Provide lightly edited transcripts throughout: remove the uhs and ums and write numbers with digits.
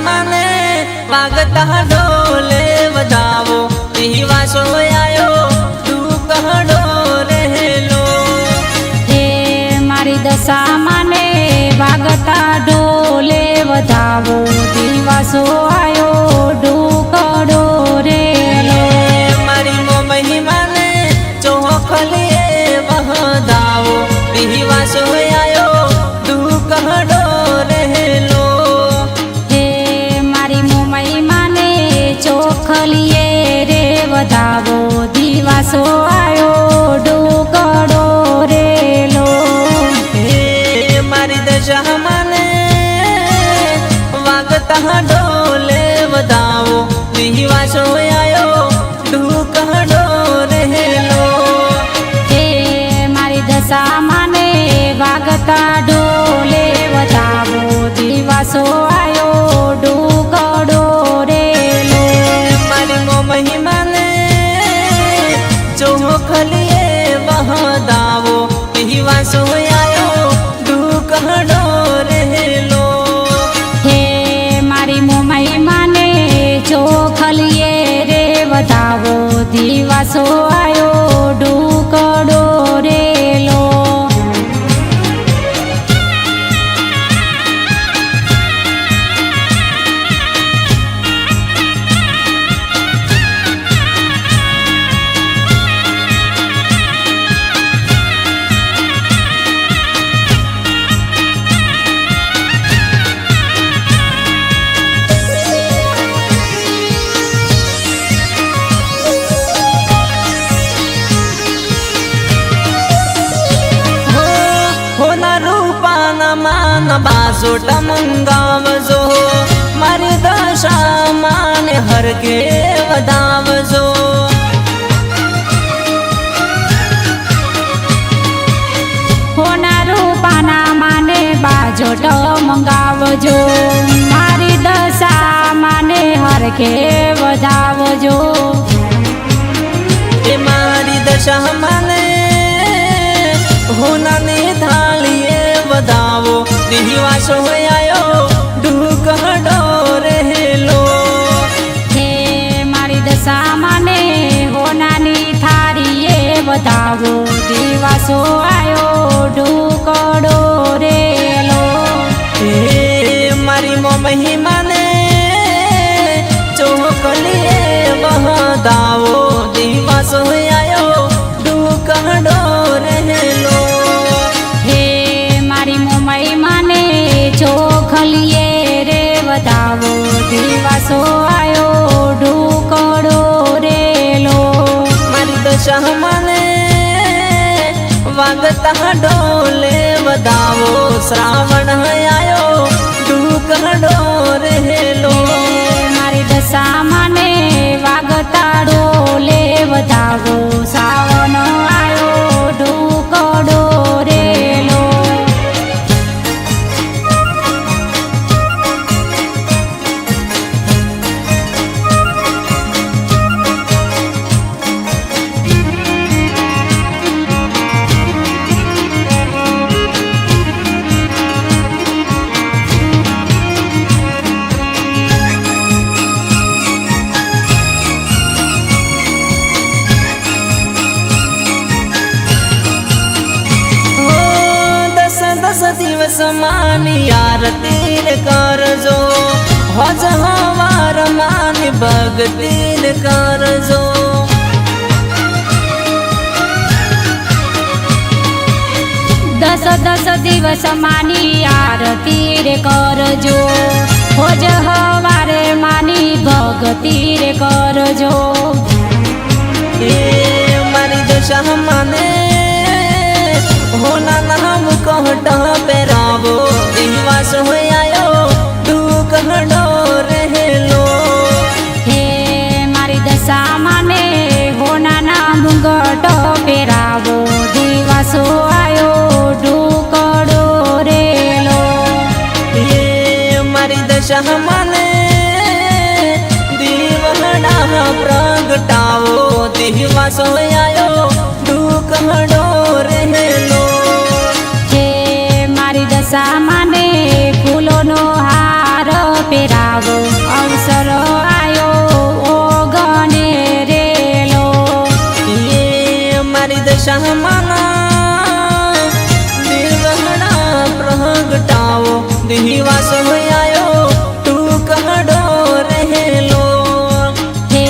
माने वागता ढोले बजावो दिवासो आयो तू कहडो रहेलो। हे मारी दशा माने वागता ढोले बजावो दिवासो आयो ढूकड़ो रेलो। मारी मोमही माने चोखलिए बहदावो दिवासो आयो तू कहडो रहेलो। चोखलिए रे बधावो दिवासो आयो ढूकड़ो रेलो। हे मारी दशा माने वागता ढोले बधावो दिवासो आयो ढूकड़ो रहेलो। हे मारी दशा माने वागता ढोले बधावो दिवासो आयो ढूकड़ो रेलो। महिमा ने चोखलिए बहदावो दिवासो आयो ढूकड़ो रहेलो। हे मारी महिमा ने चोखलिए रे बधावो दिवासो आयो ढूकड़ो रेलो। मान बासोट मंगावजो मारी दशा माने हर के वधावजो। होना रूपाना माने बाजोट मंगावजो मारी दशा माने हर के वधावजो। ए मारी दशा माने होना ने थालिए बधावो दिवासो आयो ढूकड़ो रहेलो। हे मारी दशा माने होनानी थारिए बधावो दिवासो आयो ढूकड़ो रेलो। हे मारी मोमही माने चोखलिए बहदावो दिवासो आयो ढूकड़ो रहेलो। चोखलिए रे बधावो दिवासो आयो ढूकड़ो रेलो। मारी दशा माने वागता ढोले बधावो श्रावण आयो ढूकड़ो रहेलो। मारी दशा माने वागता ढोले बधावो श्रावण आयो ढूकड़ो रेलो। दिवस मानी आरती करजो हज हवार मानी भगती करजो। दस दस दिवस मानी आरती रे करजो हज हवार मानी भगती रे करजो। मारी दशा माने होना नाम कहट पेरावो दिवासो आयो ढूकड़ो रहेलो। हे मारी दशा माने होना नाम गट पेरावो दिवासो आयो ढूकड़ो रेलो। हे मारी दशा माने दीवहना प्रगटावो दिवासो आयो ढूकड़ो रहेलो। हे मारी दशा माने फूलोनो हार पे ફેરાવો અવસર આયો ઓગણે રેલો એ મારી દશામાં દિલવહણા પ્રગટાવો દિવાસ આયો ટૂકડો રહેલો હે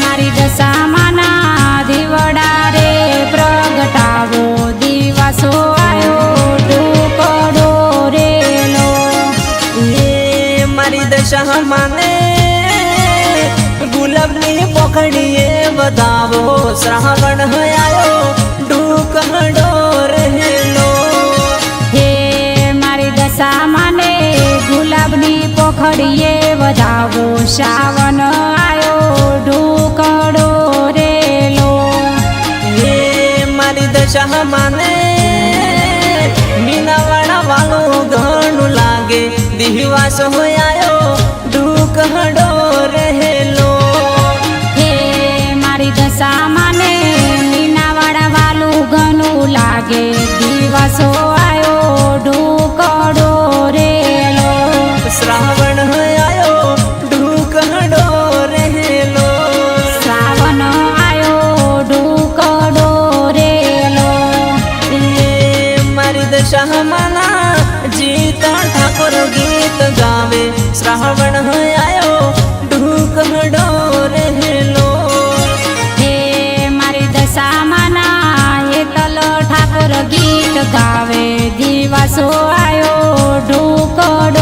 મારી દશામાના દીવડા રે પ્રગટાવો દિવસો આયો ટુકડો રેલો એ મારી દશામાં ગુલાબની પોખડીએ વધાવો શ્રાવણ આયો ટૂકડો રહેલો હે મારી દશામાને ગુલાબની પોખડીએ વધાવો શ્રાવણ આયો ઢુકડો રેલો એ મારી દશામાં મીનાવાળા વાળું ઘણું લાગે દિવાસ આયો ટૂકડો રહેલો હે મારી દશામાને મીનાવાળા વાલું ઘણું લાગે દિવસો આયો ઢુકડો રેલો શ્રાવણ આયો ટૂકડો રહેલો શ્રાવણ આયો ઢુકડો રેલો એ મારી દશામાં જીતા ઠાકોર ગીત ગાવે શ્રાવણ આયો ટૂકડો રહેલો હે મારી દશામાના હેતલ ઠાકોર ગીત ગાવે દિવસો આયો ઢુકડો